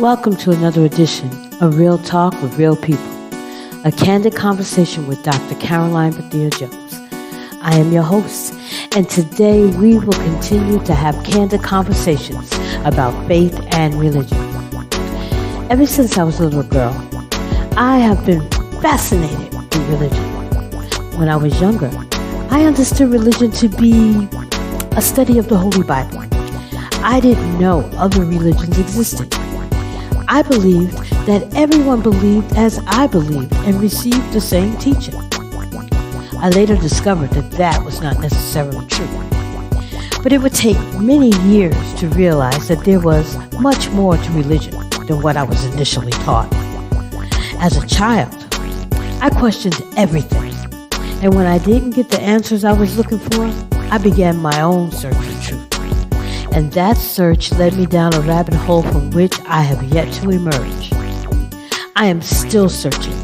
Welcome to another edition of Real Talk with Real People, a candid conversation with Dr. Caroline Bethea-Jones. I am your host, and today we will continue to have candid conversations about faith and religion. Ever since I was a little girl, I have been fascinated with religion. When I was younger, I understood religion to be a study of the Holy Bible. I didn't know other religions existed. I believed that everyone believed as I believed and received the same teaching. I later discovered that that was not necessarily true. But it would take many years to realize that there was much more to religion than what I was initially taught. As a child, I questioned everything. And when I didn't get the answers I was looking for, I began my own search for truth. And that search led me down a rabbit hole from which I have yet to emerge. I am still searching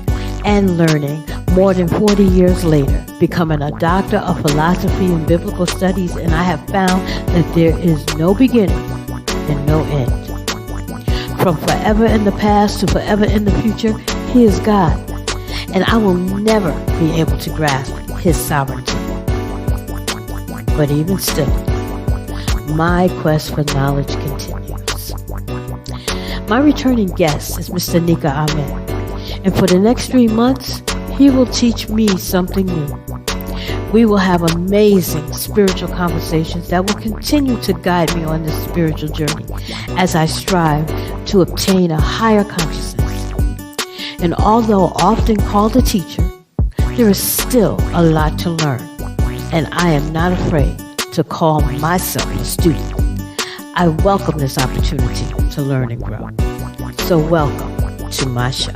and learning more than 40 years later, becoming a doctor of philosophy and biblical studies, and I have found that there is no beginning and no end. From forever in the past to forever in the future, He is God, and I will never be able to grasp His sovereignty. But even still, my quest for knowledge continues. My returning guest is Mr. Nikaamen, and for the next 3 months, he will teach me something new. We will have amazing spiritual conversations that will continue to guide me on this spiritual journey as I strive to obtain a higher consciousness. And although often called a teacher, there is still a lot to learn, and I am not afraid to call myself a student. I welcome this opportunity to learn and grow. So welcome to my show.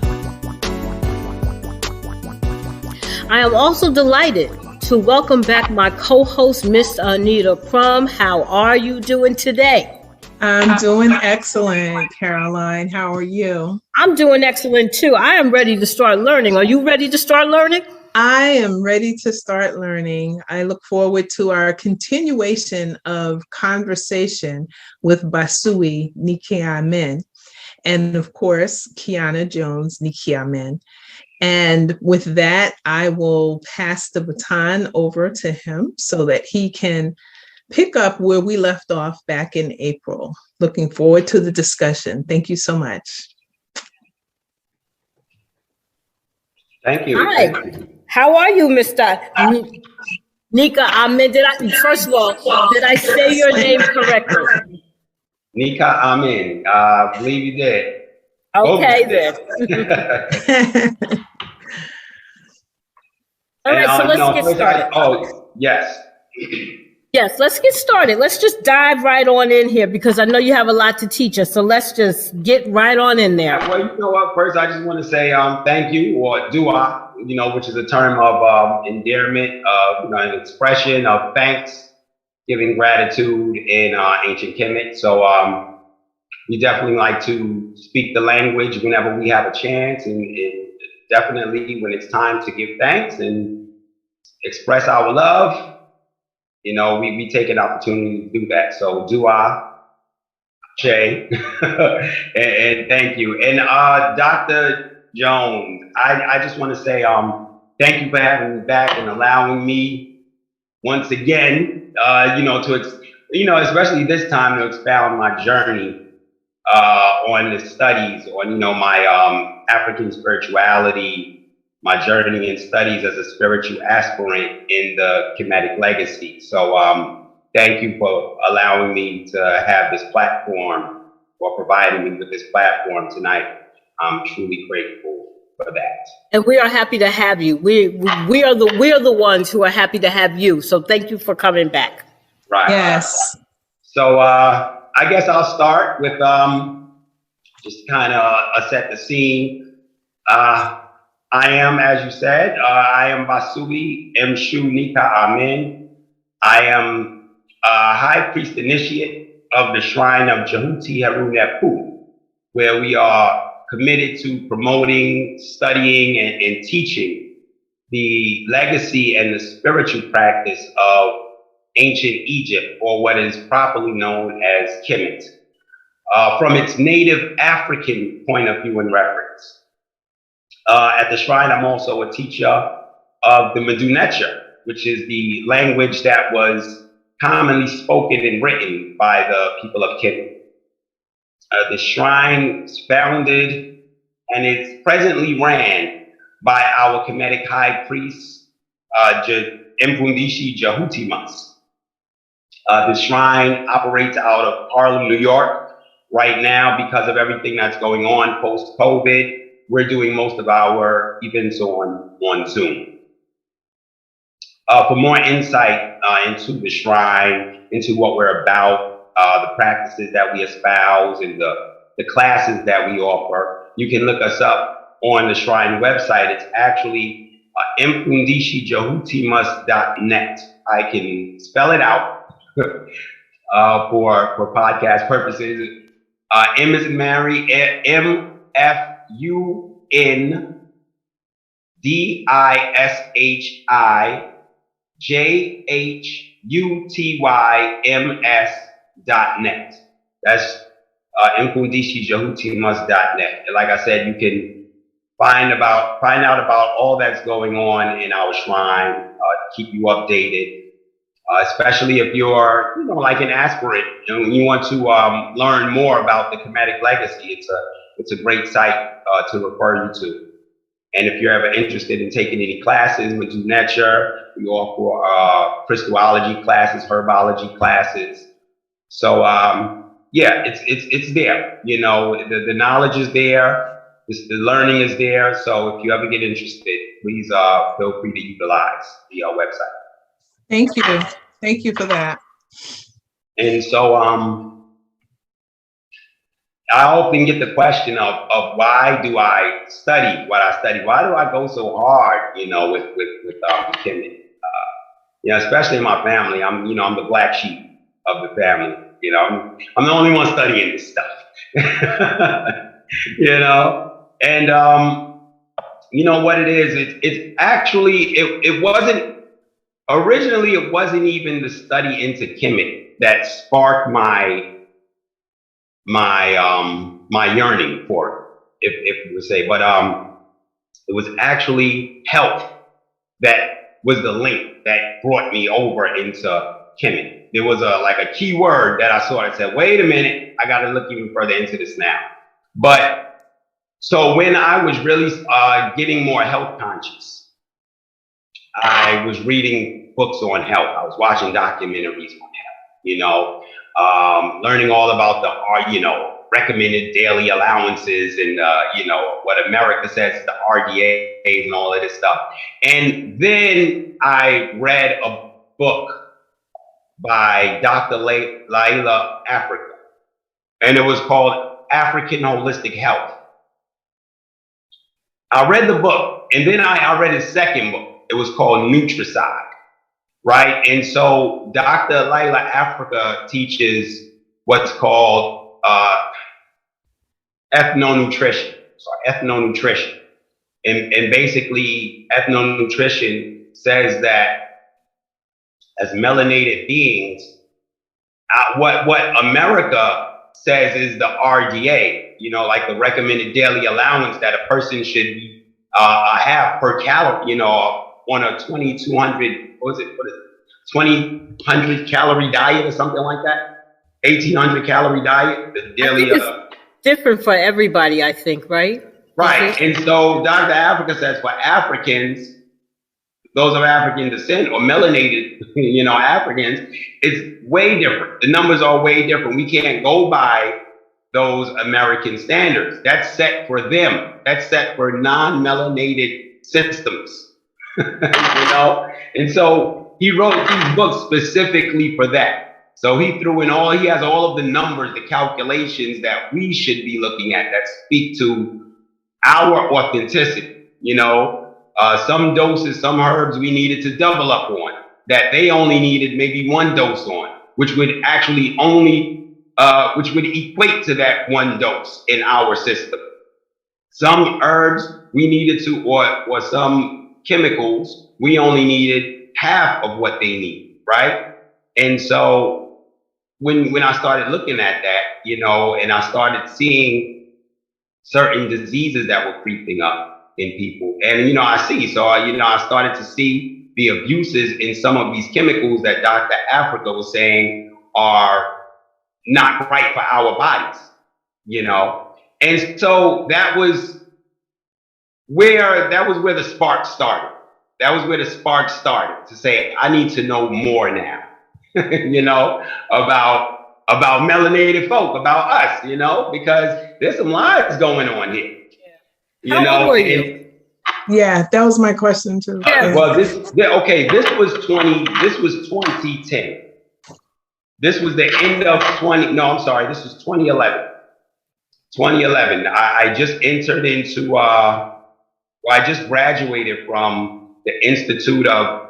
I am also delighted to welcome back my co-host, Miss Anita Crum. How are you doing today? I'm doing excellent, Caroline. How are you? I'm doing excellent too. I am ready to start learning. Are you ready to start learning? I am ready to start learning. I look forward to our continuation of conversation with Basui, Nikaamen, and of course, Bethea-Jones, Nikaamen. And with that, I will pass the baton over to him so that he can pick up where we left off back in April. Looking forward to the discussion. Thank you so much. Thank you. Hi. Thank you. How are you, Mr. Nikaamen? First of all, did I say your name correctly? Nikaamen. I believe you did. Okay, then. All right, so let's get started. Yes. Yes, let's get started. Let's just dive right on in here because I know you have a lot to teach us. So let's just get right on in there. Well, you know what? First, I just want to say thank you, or dua, which is a term of endearment, an expression of thanks, giving gratitude in ancient Kemet. So we definitely like to speak the language whenever we have a chance, and definitely when it's time to give thanks and express our love. We take an opportunity to do that. So dua, Shay, and thank you. And Dr. Jones, I just want to say thank you for having me back and allowing me once again, especially this time to expound my journey on the studies, on my African spirituality, my journey in studies as a spiritual aspirant in the Kemetic legacy. So thank you for allowing me to have this platform, or providing me with this platform tonight. I'm truly grateful for that. And we are happy to have you. We are the ones who are happy to have you. So thank you for coming back. Right. Yes. So I guess I'll start with just kind of set the scene. I am, as you said, I am Basui Mshu Nikaamen. I am a high priest initiate of the Shrine of Jehuti Harunepu, where we are committed to promoting, studying, and teaching the legacy and the spiritual practice of ancient Egypt, or what is properly known as Kemet. from its native African point of view and reference. At the shrine, I'm also a teacher of the Medunetia, which is the language that was commonly spoken and written by the people of Kemet. The shrine is founded and it's presently ran by our Kemetic high priest, Mfundishi Jahutimas. The shrine operates out of Harlem, New York. Right now, because of everything that's going on post-COVID, we're doing most of our events on Zoom. For more insight into the shrine, into what we're about, the practices that we espouse, and the classes that we offer, you can look us up on the shrine website. It's actually mfundishijahutimas.net. I can spell it out for podcast purposes. M is in Mary, MFUNDISHIJHUTYMS.net. That's mfundishijahutimas.net. And like I said, you can find out about all that's going on in our shrine, keep you updated. Especially if you're, like an aspirant and you want to learn more about the Kemetic legacy, it's a great site to refer you to. And if you're ever interested in taking any classes with Medunetia, we offer Christology classes, herbology classes. So yeah, it's there. The knowledge is there, the learning is there. So if you ever get interested, please feel free to utilize the website. Thank you. Thank you for that. And so I often get the question of why do I study what I study? Why do I go so hard, with Kemet? Especially in my family. I'm the black sheep of the family. I'm the only one studying this stuff. And what it is? It's actually it wasn't. Originally, it wasn't even the study into Kemet that sparked my yearning for it, if you would say. But it was actually health that was the link that brought me over into Kemet. There was a key word that I saw that said, wait a minute, I got to look even further into this now. But so when I was really getting more health conscious, I was reading books on health. I was watching documentaries on health, learning all about the, recommended daily allowances and, what America says, the RDAs and all of this stuff. And then I read a book by Dr. Laila Africa, and it was called African Holistic Health. I read the book, and then I read his second book. It was called Nutricide, right? And so Dr. Laila Africa teaches what's called ethnonutrition. And basically, ethnonutrition says that as melanated beings, what America says is the RDA, like the recommended daily allowance that a person should have per calorie, on a 2,100 calorie diet or something like that, 1,800 calorie diet, the daily. It's different for everybody, I think, right? Right, and so Dr. Africa says for Africans, those of African descent or melanated, Africans, it's way different. The numbers are way different. We can't go by those American standards. That's set for them. That's set for non-melanated systems. And so he wrote these books specifically for that. So he has all of the numbers, the calculations that we should be looking at that speak to our authenticity. Some doses, some herbs we needed to double up on that they only needed maybe one dose on, which would actually which would equate to that one dose in our system. Some herbs we needed to, or some chemicals, we only needed half of what they need, right? And so when I started looking at that, and I started seeing certain diseases that were creeping up in people, and I started to see the abuses in some of these chemicals that Dr. Africa was saying are not right for our bodies, and so that was where the spark started. That was where the spark started to say, I need to know more now, about melanated folk, about us, because there's some lies going on here. How old were you? Yeah, that was my question too. Well, this was 2010. This was the end of this was 2011. 2011. I just entered into I just graduated from the Institute of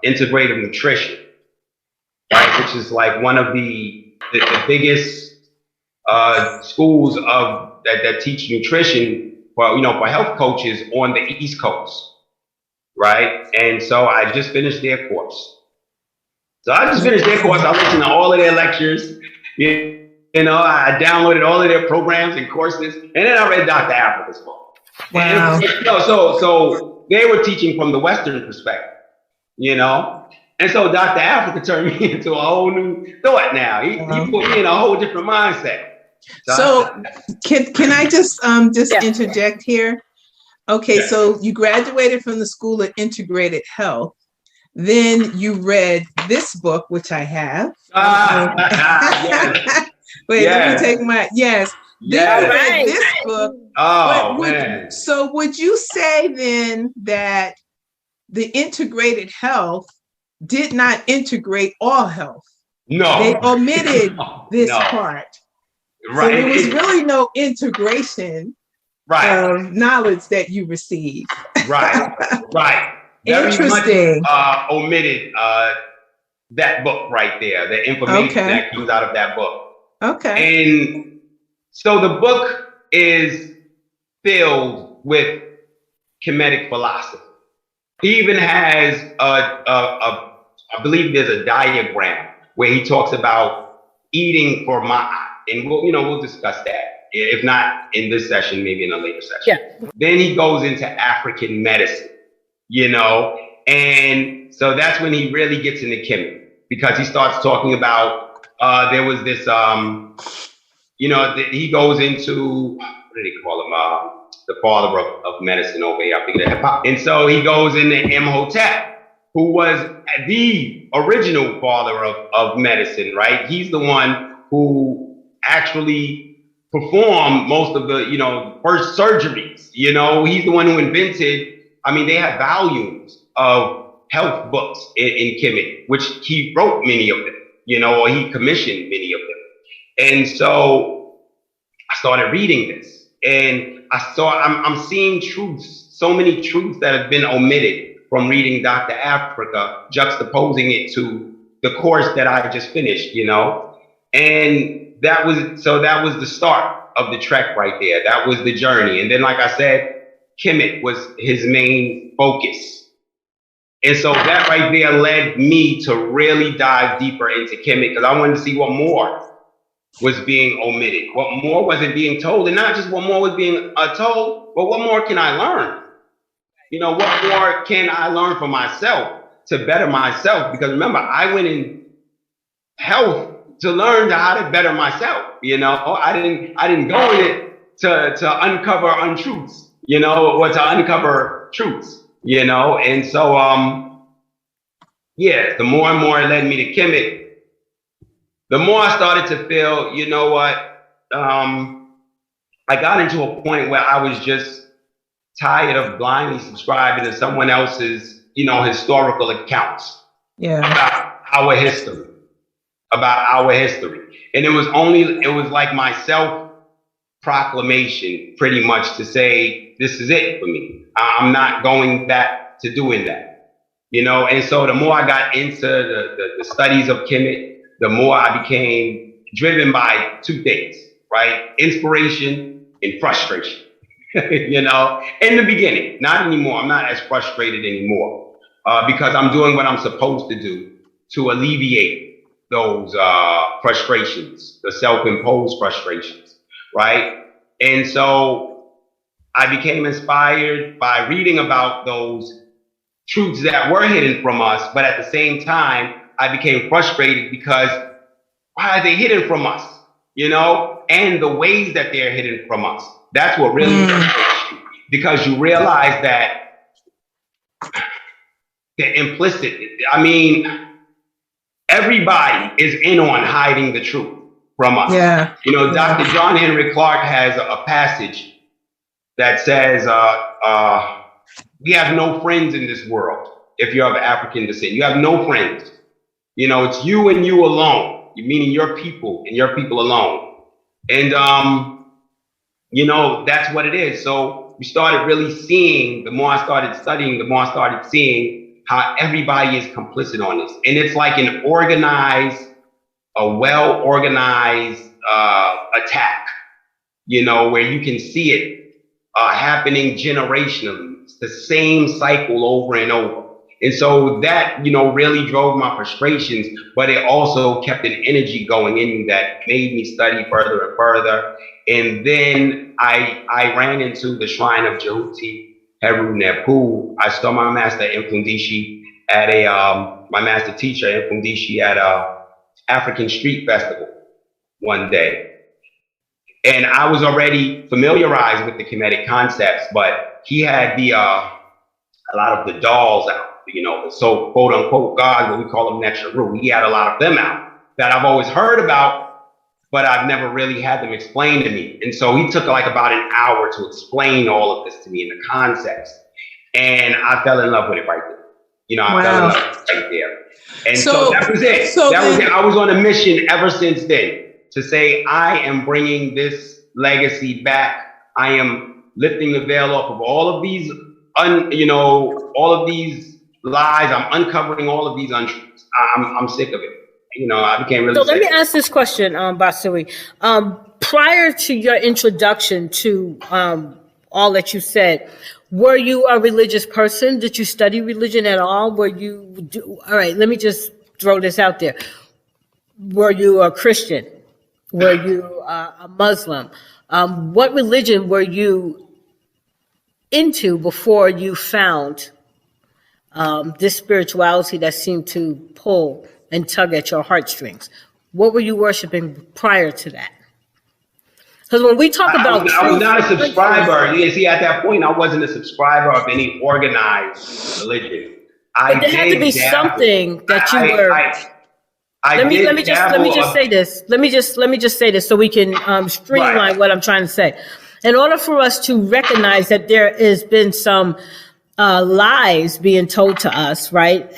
Integrative Nutrition, right, which is like one of the biggest schools that teach nutrition for health coaches on the East Coast, right? And so I just finished their course. I listened to all of their lectures. I downloaded all of their programs and courses, and then I read Dr. Africa's book. Wow. So they were teaching from the Western perspective, and so Dr. Africa turned me into a whole new thought now. He put me in a whole different mindset. So can I just interject here? Okay, yeah. So you graduated from the School of Integrated Health. Then you read this book, which I have. Yes. Wait, yes. Let me take my, yes. Then you read this book. Oh, man. So would you say then that the integrated health did not integrate all health? No. They omitted this part. Right. So there was really no integration of knowledge that you received. Right. Interesting. Much, omitted that book right there, the information that comes out of that book. Okay. And so the book is filled with Kemetic philosophy. He even has I believe there's a diagram where he talks about eating for ma'at, and we'll discuss that. If not in this session, maybe in a later session. Yeah. Then he goes into African medicine, and so that's when he really gets into Kemet, because he starts talking about there was this he goes into, what did he call him? The father of medicine over here, I think. And so he goes into Imhotep, who was the original father of medicine, right? He's the one who actually performed most of the, first surgeries. He's the one who invented, they have volumes of health books in Kemet, which he wrote many of them, or he commissioned many of them. And so I started reading this, and I'm seeing truths, so many truths that have been omitted from reading Dr. Africa, juxtaposing it to the course that I just finished, and that was the start of the trek right there. That was the journey. And then, like I said, Kemet was his main focus. And so that right there led me to really dive deeper into Kemet, because I wanted to see what more was being omitted, what more wasn't being told, and not just what more was being told, but what more can I learn? What more can I learn for myself to better myself? Because remember, I went in health to learn how to better myself. I didn't go in it to uncover untruths, or to uncover truths, and so the more and more it led me to Kemet, the more I started to feel, I got into a point where I was just tired of blindly subscribing to someone else's, historical accounts about our history. And it was like my self-proclamation, pretty much, to say, this is it for me. I'm not going back to doing that, And so the more I got into the studies of Kemet, the more I became driven by two things, right? Inspiration and frustration, in the beginning. Not anymore. I'm not as frustrated anymore because I'm doing what I'm supposed to do to alleviate those frustrations, the self-imposed frustrations, right? And so I became inspired by reading about those truths that were hidden from us, but at the same time, I became frustrated because why are they hidden from us? You know, and the ways that they're hidden from us. That's what really frustrates you, because you realize that the implicit, I mean, everybody is in on hiding the truth from us. Yeah. You know, Dr. John Henry Clark has a passage that says, we have no friends in this world. If you're of African descent, you have no friends. You know, it's you and you alone, meaning your people and your people alone. And, you know, that's what it is. So we started really seeing, the more I started studying, the more I started seeing how everybody is complicit on this. And it's like an organized, a well-organized attack, you know, where you can see it happening generationally. It's the same cycle over and over. And so that, you know, really drove my frustrations, but it also kept an energy going in me that made me study further and further. And then I ran into the shrine of Jehuti Heru Nepu. I saw my master in Fundishi at my master teacher in Fundishi at a African street festival one day. And I was already familiarized with the Kemetic concepts, but he had a lot of the dolls out. You know, so quote unquote gods, but we call them Necharu. He had a lot of them out that I've always heard about, but I've never really had them explained to me. And so he took like about an hour to explain all of this to me in the concepts. And I fell in love with it right there. You know, I fell in love with it right there. And so that was it. That was it. I was on a mission ever since then to say, I am bringing this legacy back. I am lifting the veil off of all of these, all of these lies. I'm uncovering all of these untruths. I'm sick of it. You know, I became really sick. So let me ask this question, Basui. Prior to your introduction to all that you said, were you a religious person? Did you study religion at all? All right, let me just throw this out there. Were you a Christian? Were you a Muslim? What religion were you into before you found this spirituality that seemed to pull and tug at your heartstrings? What were you worshiping prior to that? Because when we talk about I was not a subscriber. You see, at that point, I wasn't a subscriber of any organized religion. But there had to be something that you were. Let me just say this. Let me just say this so we can streamline what I'm trying to say. In order for us to recognize that there has been some lies being told to us, right,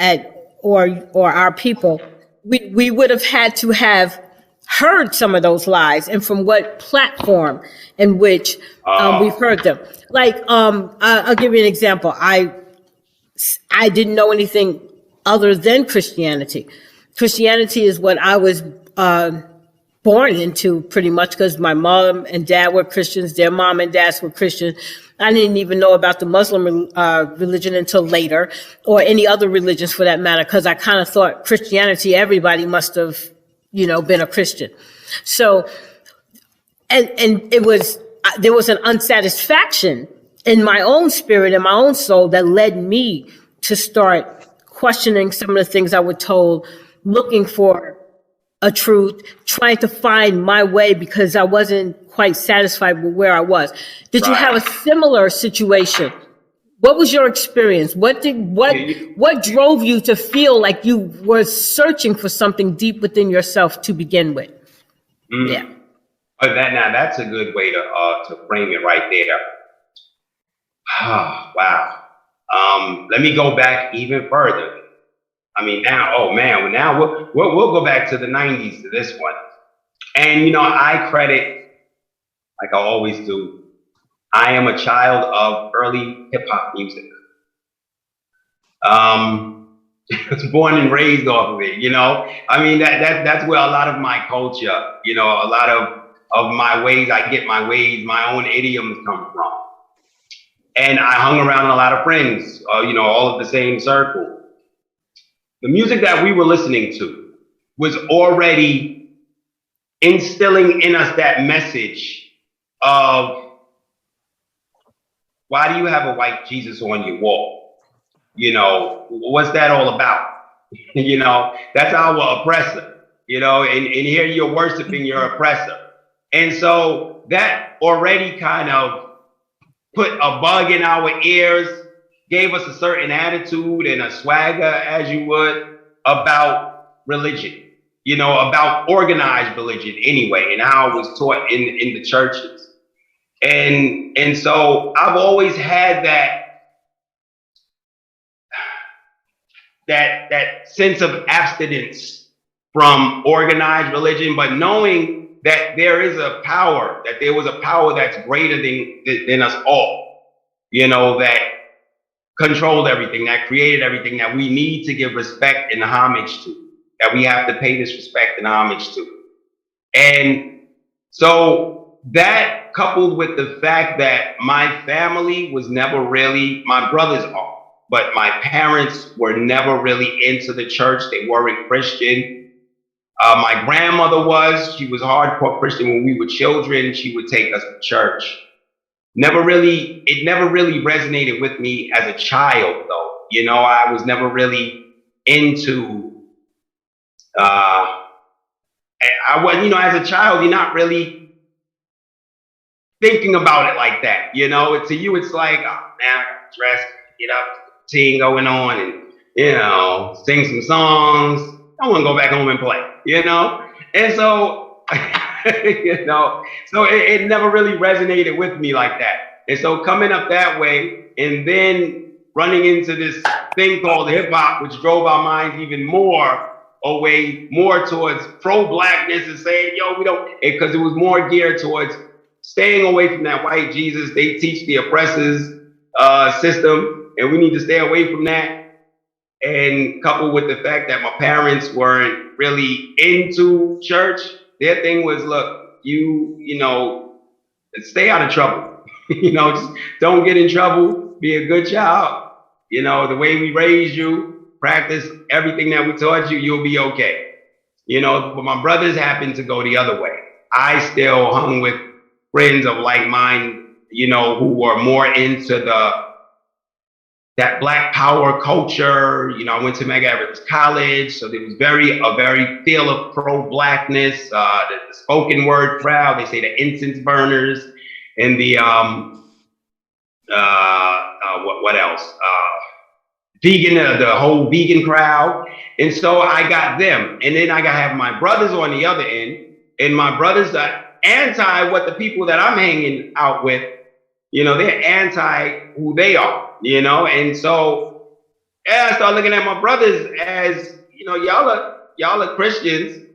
or our people, we would have had to have heard some of those lies, and from what platform in which we've heard them. Like, I'll give you an example. I didn't know anything other than Christianity. Christianity is what I was born into, pretty much, because my mom and dad were Christians. Their mom and dads were Christians. I didn't even know about the Muslim religion until later, or any other religions for that matter, because I kind of thought Christianity, everybody must have, been a Christian. So, and there was an unsatisfaction in my own spirit and my own soul that led me to start questioning some of the things I was told, looking for a truth, trying to find my way because I wasn't quite satisfied with where I was. Did you have a similar situation? What was your experience? What drove you to feel like you were searching for something deep within yourself to begin with? Yeah. That's a good way to frame it right there. Wow. Let me go back even further. I mean, now we'll go back to the 90s to this one. And, I credit, like I always do, I am a child of early hip hop music. I was born and raised off of it, I mean, that's where a lot of my culture, a lot of my ways, I get my ways, my own idioms come from. And I hung around a lot of friends, all of the same circle. The music that we were listening to was already instilling in us that message of, why do you have a white Jesus on your wall? You know, what's that all about? You know, that's our oppressor, you know, and here you're worshiping your oppressor. And so that already kind of put a bug in our ears, gave us a certain attitude and a swagger, as you would, about religion, you know, about organized religion anyway, and how it was taught in the churches. And so I've always had that sense of abstinence from organized religion, but knowing that there is a power, that there was a power that's greater than us all, you know, that controlled everything, that created everything, that we need to give respect and homage to, that we have to pay this respect and homage to. And so that, coupled with the fact that my family was never really, my brothers are, but my parents were never really into the church. They weren't Christian. My grandmother was. She was hardcore Christian when we were children. She would take us to church. It never really resonated with me as a child, though. You know, I was never really into, I was, you know, as a child, you're not really thinking about it like that. You know, to you, it's like, oh, man, I got to dress, get up, team going on, and, you know, sing some songs. I want to go back home and play, you know? And so, you know, so it never really resonated with me like that. And so coming up that way, and then running into this thing called hip hop, which drove our minds even more away, more towards pro-blackness and saying, yo, we don't, because it was more geared towards staying away from that white Jesus. They teach the oppressors system, and we need to stay away from that. And coupled with the fact that my parents weren't really into church, their thing was, look, you know, stay out of trouble. You know, just don't get in trouble, be a good child. You know, the way we raised you, practice everything that we taught you, you'll be okay. You know, but my brothers happened to go the other way. I still hung with friends of like mind, you know, who were more into that Black power culture. You know, I went to Medgar Evers College, so there was a very feel of pro-blackness, the spoken word crowd, they say the incense burners, and the, what else? Vegan, the whole vegan crowd. And so I got them. And then I have my brothers on the other end, and my brothers are anti what the people that I'm hanging out with, you know, they're anti who they are. You know, and so I start looking at my brothers as, you know, y'all are Christians,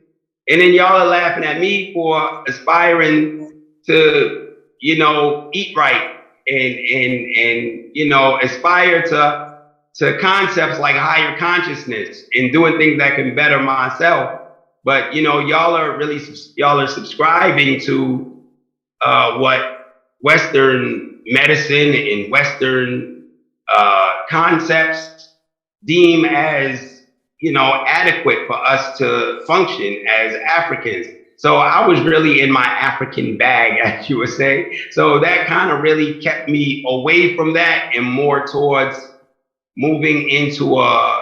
and then y'all are laughing at me for aspiring to, you know, eat right and you know, aspire to concepts like higher consciousness and doing things that can better myself. But, you know, y'all are subscribing to what Western medicine and Western concepts deem as, you know, adequate for us to function as Africans. So I was really in my African bag, as you would say. So that kind of really kept me away from that and more towards moving into a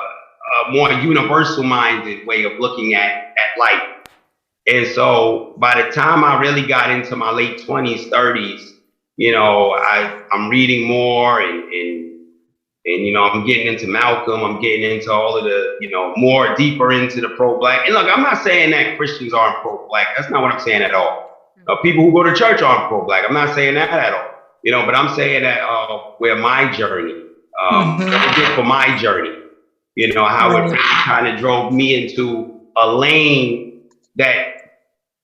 more universal minded way of looking at life. And so by the time I really got into my late 20s, 30s, you know, I'm reading more and you know, I'm getting into Malcolm, I'm getting into all of the, you know, more deeper into the pro-black. And look, I'm not saying that Christians aren't pro-black. That's not what I'm saying at all. People who go to church aren't pro-black. I'm not saying that at all. You know, but I'm saying that where my journey, for my journey, you know, how it kind of drove me into a lane that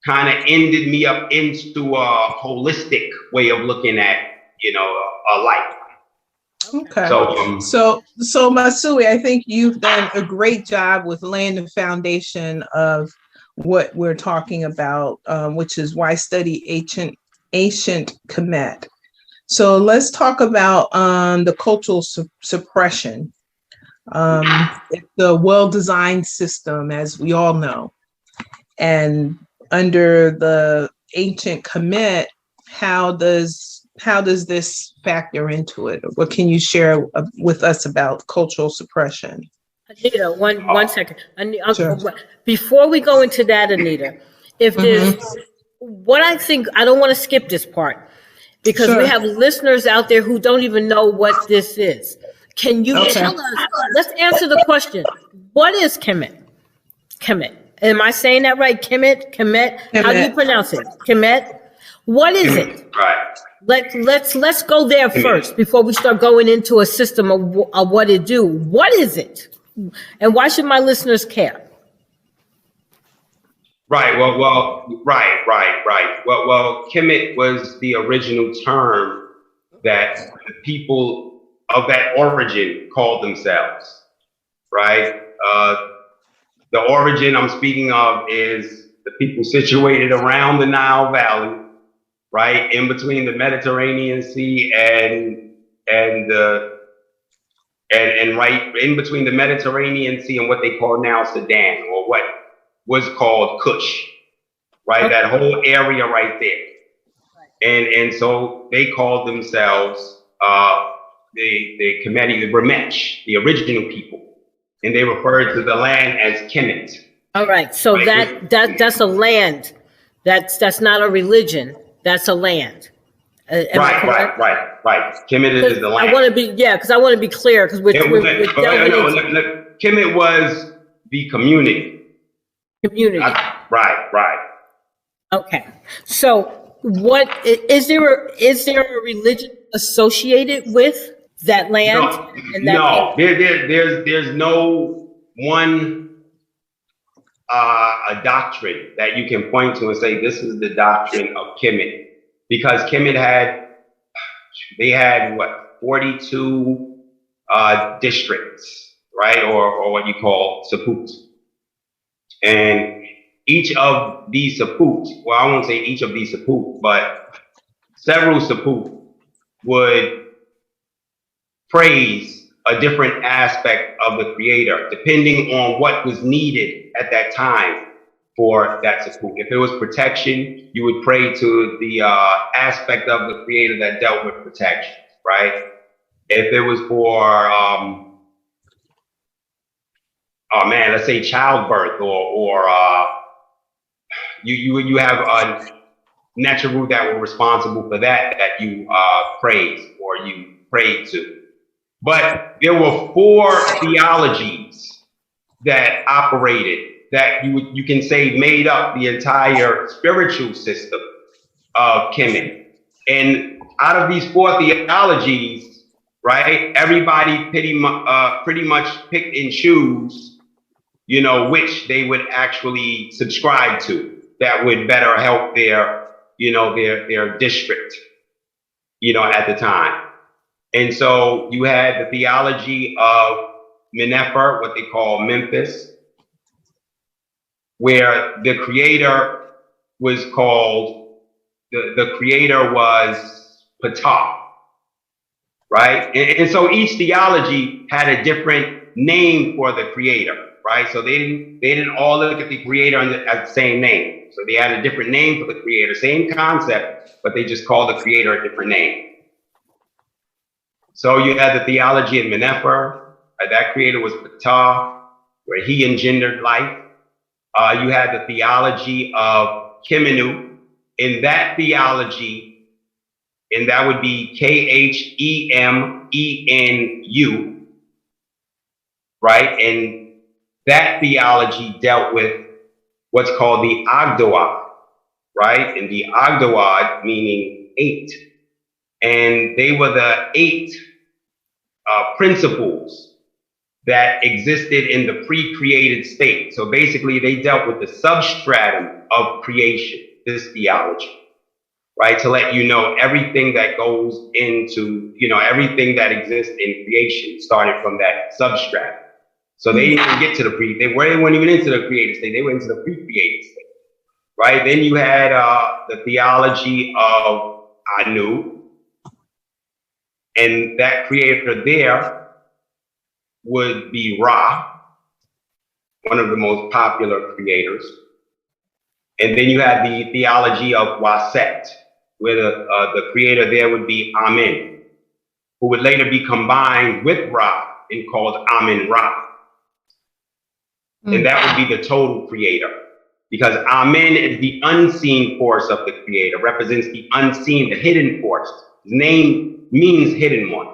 kind of ended me up into a holistic way of looking at, you know, a life. Okay. So Basui, I think you've done a great job with laying the foundation of what we're talking about, which is why study ancient Kemet. So let's talk about the cultural suppression. It's a well-designed system, as we all know. And under the ancient Kemet, how does this factor into it? What can you share with us about cultural suppression? Anita, one second. Sure. Before we go into that, Anita, if there's what I think, I don't want to skip this part because we Sure. have listeners out there who don't even know what this is. Can you tell us? Let's answer the question. What is Kemet? Kemet. Am I saying that right? Kemet? Kemet? How do you pronounce it? Kemet? What is it? Right. Let's go there first before we start going into a system of what it do. What is it? And why should my listeners care? Right. Right. Well, Kemet was the original term that the people of that origin called themselves. Right. The origin I'm speaking of is the people situated around the Nile Valley, right, in between the Mediterranean Sea and right in between the Mediterranean Sea and what they call now Sudan, or what was called Kush, right? That whole area right there. And so they called themselves the Kemeti, the Remesh, the original people. And they referred to the land as Kemet. All right. So right? that's a land. That's not a religion. That's a land. Right. Kemet is the land. I want to be because I want to be clear because we're delving into Kemet was the community. Right. Okay. So what is there a religion associated with that land? There's no one a doctrine that you can point to and say this is the doctrine of Kemet, because Kemet had what, 42 districts, right, or what you call saput, and each of these saput, well, I won't say each of these saput, but several saput would praise a different aspect of the creator, depending on what was needed at that time for that saput. If it was protection, you would pray to the aspect of the creator that dealt with protection, right? If it was for, let's say childbirth, or you have a natural that were responsible for that you praised or you prayed to. But there were 4 theologies that operated, that you can say made up the entire spiritual system of Kemet. And out of these 4 theologies, right, everybody pretty much picked and choose, which they would actually subscribe to that would better help their district, at the time. And so you had the theology of Menefer, what they call Memphis, where the creator was called, the creator was Ptah, right? And so each theology had a different name for the creator, right? So they didn't all look at the creator as the same name. So they had a different name for the creator, same concept, but they just called the creator a different name. So you had the theology of Menefer, that creator was Ptah, where he engendered life. You had the theology of Kemenu. In that theology, and that would be Khemenu, right? And that theology dealt with what's called the Agdoad, right? And the Agdoad meaning 8. And they were the 8 principles that existed in the pre-created state. So basically, they dealt with the substratum of creation, this theology, right? To let you know everything that goes into, everything that exists in creation started from that substratum. So they didn't even get to they weren't even into the created state. They went into the pre-created state, right? Then you had the theology of Anu, and that creator there would be Ra, one of the most popular creators. And then you have the theology of Waset, where the creator there would be Amen, who would later be combined with Ra and called Amen Ra. And that would be the total creator, because Amen is the unseen force of the creator, represents the unseen, the hidden force. His name means hidden one.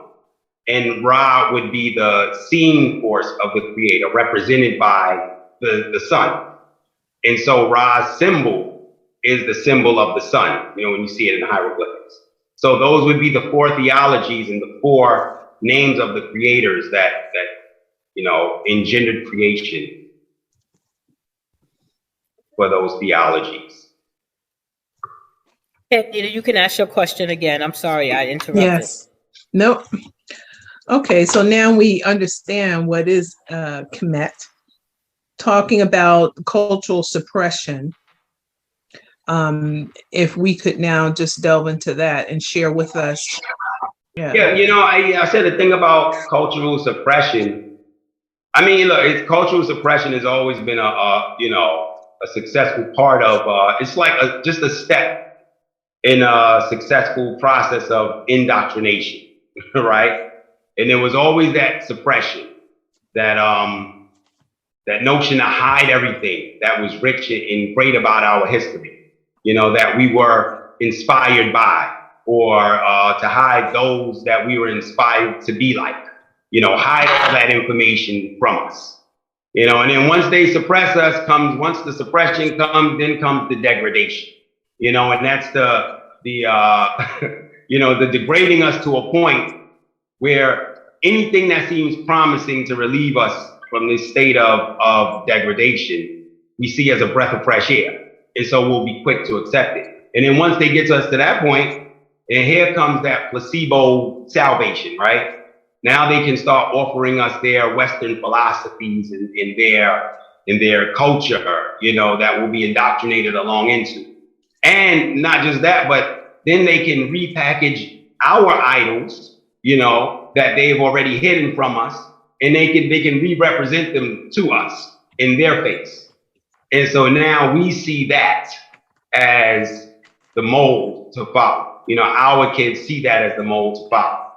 And Ra would be the seen force of the creator, represented by the sun. And so Ra's symbol is the symbol of the sun, you know, when you see it in the hieroglyphics. So those would be the four theologies and the four names of the creators that you know, engendered creation for those theologies. Nita, you can ask your question again. I'm sorry, I interrupted. Yes. Nope. Okay, so now we understand what is Kemet. Talking about cultural suppression. If we could now just delve into that and share with us. Yeah, you know, I said the thing about cultural suppression. I mean, look, cultural suppression has always been a successful part of. It's like just a step in a successful process of indoctrination, right? And there was always that suppression, that notion to hide everything that was rich and great about our history, you know, that we were inspired by, or to hide those that we were inspired to be like, you know, hide all that information from us, you know. And then once they suppress us, once the suppression comes, then comes the degradation, you know, and that's the you know, the degrading us to a point where anything that seems promising to relieve us from this state of degradation, we see as a breath of fresh air. And so we'll be quick to accept it. And then once they get to us to that point, and here comes that placebo salvation, right? Now they can start offering us their Western philosophies and their culture, you know, that will be indoctrinated along into. And not just that, but then they can repackage our idols, you know, that they've already hidden from us, and they can re-represent them to us in their face. And so now we see that as the mold to follow. You know, our kids see that as the mold to follow.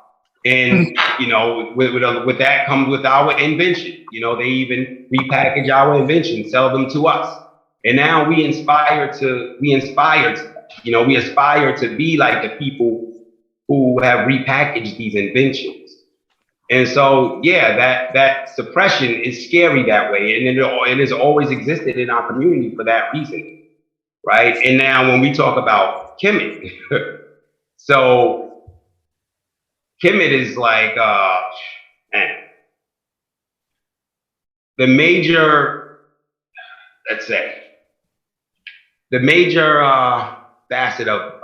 And, you know, with that comes with our invention. You know, they even repackage our invention, sell them to us. And now we aspire to be like the people who have repackaged these inventions. And so, yeah, that suppression is scary that way. And it has always existed in our community for that reason, right? And now when we talk about Kemet, so Kemet is like, the major facet of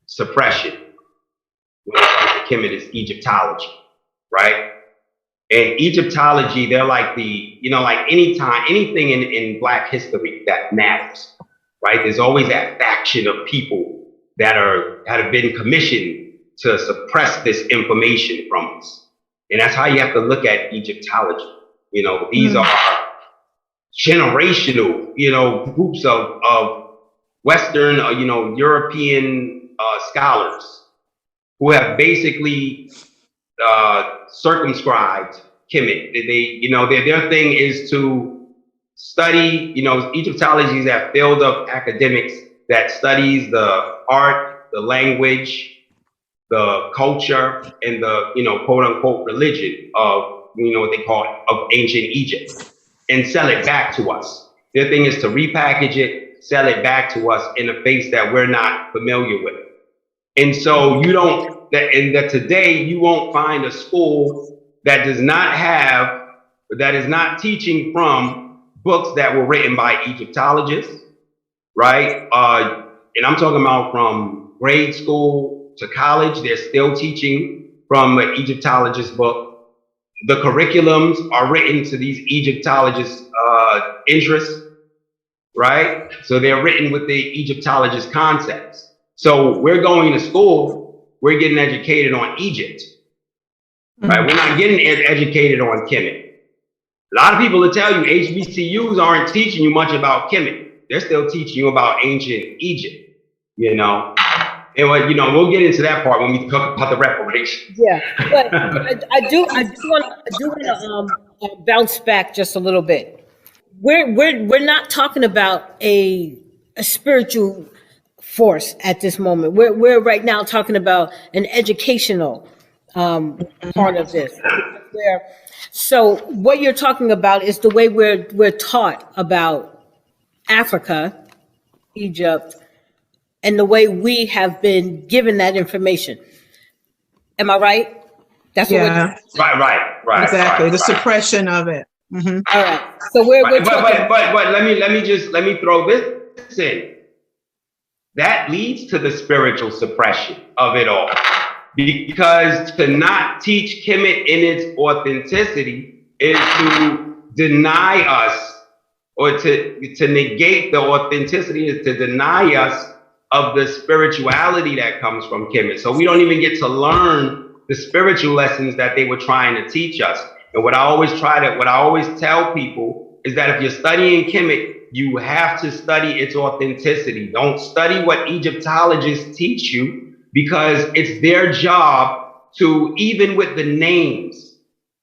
suppression when it comes to Kemet is Egyptology, right? And Egyptology, they're like anything in Black history that matters, right? There's always that faction of people that have been commissioned to suppress this information from us. And that's how you have to look at Egyptology. You know, these are generational, you know, groups of Western, European scholars who have basically circumscribed Kemet. Their thing is to study, Egyptology is that field of academics that studies the art, the language, the culture, and the, quote unquote religion of, what they call of ancient Egypt, and sell it back to us. Their thing is to repackage it, sell it back to us in a face that we're not familiar with. And so today you won't find a school that is not teaching from books that were written by Egyptologists, right? And I'm talking about from grade school to college, they're still teaching from an Egyptologist book. The curriculums are written to these Egyptologist interests, right? So they're written with the Egyptologist concepts. So we're going to school, we're getting educated on Egypt, right? We're not getting educated on Kemet. A lot of people will tell you HBCUs aren't teaching you much about Kemet. They're still teaching you about ancient Egypt, you know. And what, you know, we'll get into that part when we talk about the reparations. Yeah, but I do want to bounce back just a little bit. We're not talking about a spiritual force at this moment. We're right now talking about an educational part of this. So what you're talking about is the way we're taught about Africa, Egypt, and the way we have been given that information. Am I right? That's what Yeah. Right. Exactly. The suppression of it. Mm-hmm. All right. So we're talking. But let me throw this in. That leads to the spiritual suppression of it all. Because to not teach Kemet in its authenticity is to deny us, or to negate the authenticity is to deny us of the spirituality that comes from Kemet. So we don't even get to learn the spiritual lessons that they were trying to teach us. And what I always tell people is that if you're studying Kemet, you have to study its authenticity. Don't study what Egyptologists teach you, because it's their job to, even with the names,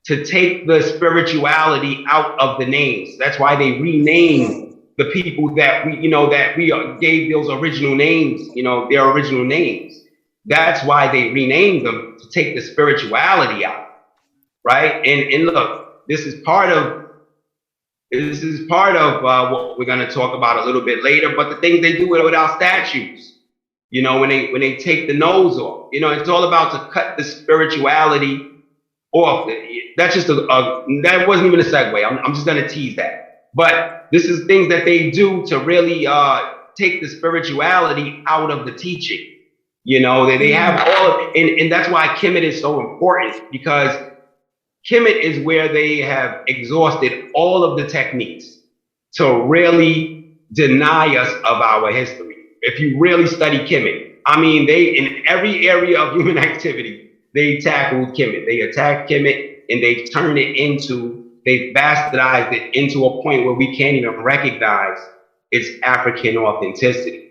to take the spirituality out of the names. That's why they renamed the people that we gave those original names, their original names. That's why they renamed them, to take the spirituality out, right? And look, this is part of what we're going to talk about a little bit later. But the things they do with our statues, when they take the nose off, it's all about to cut the spirituality off. That's just that wasn't even a segue. I'm just going to tease that. But this is things that they do to really take the spirituality out of the teaching. They have all, and that's why Kemet is so important, because Kemet is where they have exhausted all of the techniques to really deny us of our history. If you really study Kemet, they, in every area of human activity, they tackled Kemet. They attacked Kemet, and they've bastardized it into a point where we can't even recognize its African authenticity.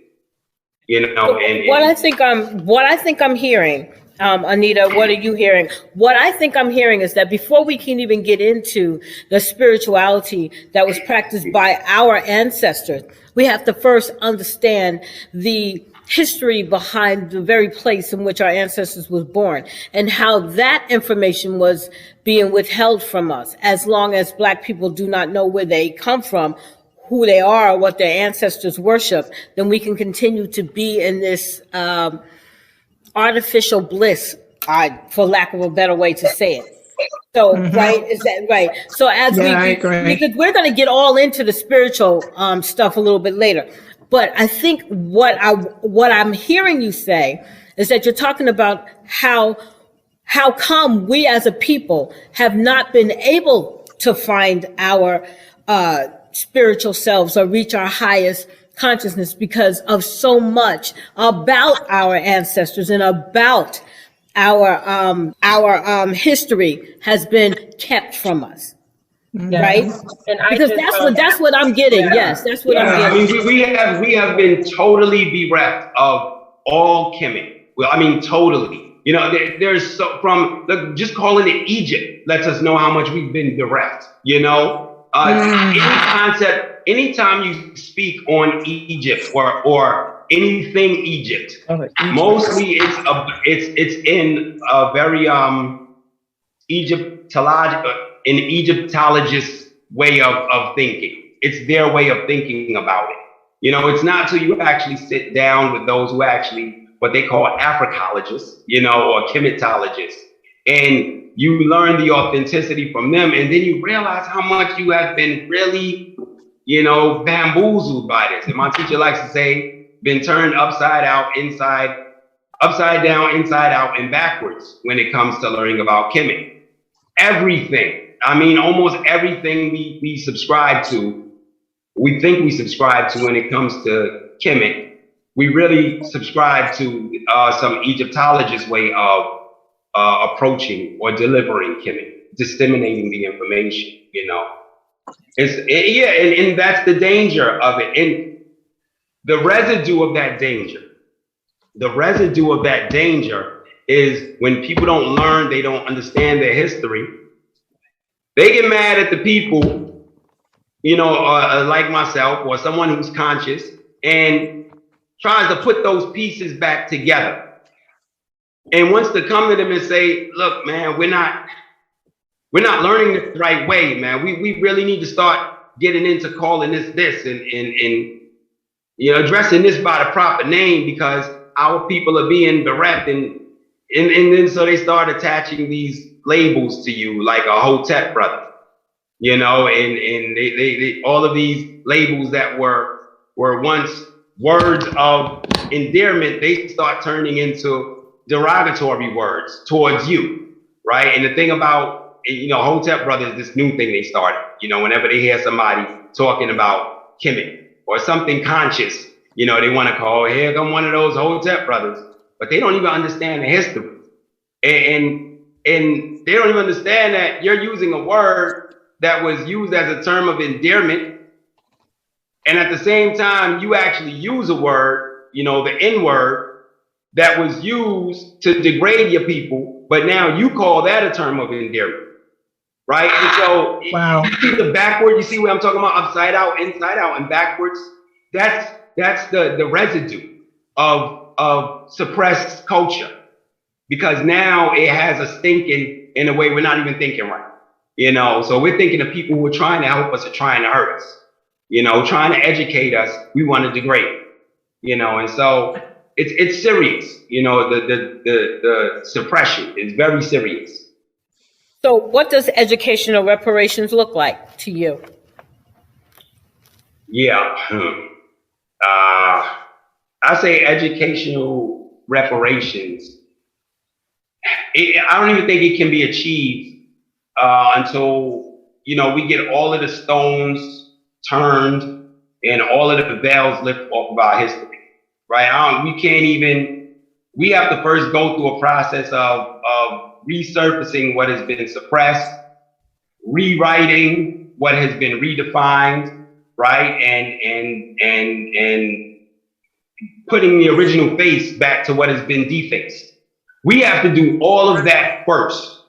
What I think I'm hearing, Anita, what are you hearing? What I think I'm hearing is that before we can even get into the spirituality that was practiced by our ancestors, we have to first understand the history behind the very place in which our ancestors was born, and how that information was being withheld from us. As long as Black people do not know where they come from, who they are, what their ancestors worship, then we can continue to be in this artificial bliss, for lack of a better way to say it. So, right, is that right? So because we're going to get all into the spiritual stuff a little bit later. But I think what I'm hearing you say is that you're talking about how come we as a people have not been able to find our spiritual selves or reach our highest consciousness, because of so much about our ancestors and about our history has been kept from us. Yeah. Right? And because that's what I'm getting. Yeah. Yes, that's what I'm getting. We have been totally bereft of all Kemet. Well, totally. There's just calling it Egypt lets us know how much we've been bereft. Any concept, anytime you speak on Egypt or anything Egypt, mostly it's in a very Egyptologist way of thinking. It's their way of thinking about it. It's not till you actually sit down with those who actually, what they call Africologists, or Kemetologists, and you learn the authenticity from them, and then you realize how much you have been really, bamboozled by this. And my teacher likes to say, been turned upside down, inside out, and backwards when it comes to learning about Kemet. Everything. Almost everything we subscribe to, we think we subscribe to when it comes to Kemet, we really subscribe to some Egyptologist way of approaching or delivering Kemet, disseminating the information, And that's the danger of it. And the residue of that danger is when people don't learn, they don't understand their history. They get mad at the people, like myself or someone who's conscious and tries to put those pieces back together and wants to come to them and say, look, man, we're not learning this the right way, man. We really need to start getting into calling this and addressing this by the proper name, because our people are being bereft, and then so they start attaching these labels to you like a Hotep brother, and they all of these labels that were once words of endearment, they start turning into derogatory words towards you, right? And the thing about Hotep brother is this new thing they started. Whenever they hear somebody talking about Kemet or something conscious, they want to call, here come one of those Hotep brothers, but they don't even understand the history. And they don't even understand that you're using a word that was used as a term of endearment. And at the same time, you actually use a word, the N word, that was used to degrade your people, but now you call that a term of endearment. Right? And so wow. You see the backward, you see what I'm talking about? Upside out, inside out, and backwards. That's the residue of suppressed culture, because now it has us thinking in a way we're not even thinking right. So we're thinking of people who are trying to help us or trying to hurt us, trying to educate us. We want to degrade, and so it's serious. The suppression is very serious. So what does educational reparations look like to you? Yeah. I say educational reparations. I don't even think it can be achieved until, we get all of the stones turned and all of the veils lifted off of our history, right? We have to first go through a process of resurfacing what has been suppressed, rewriting what has been redefined, right? And putting the original face back to what has been defaced. We have to do all of that first,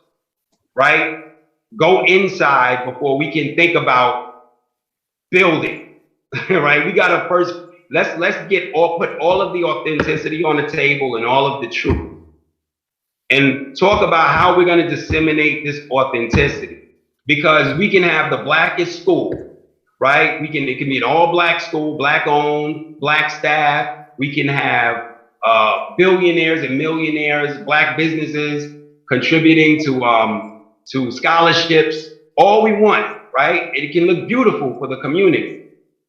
right? Go inside before we can think about building, right? We gotta first, let's put all of the authenticity on the table and all of the truth, and talk about how we're going to disseminate this authenticity, because we can have the blackest school, right? It can be an all black school, black owned, black staff. We can have billionaires and millionaires, black businesses contributing to scholarships, all we want, right? It can look beautiful for the community.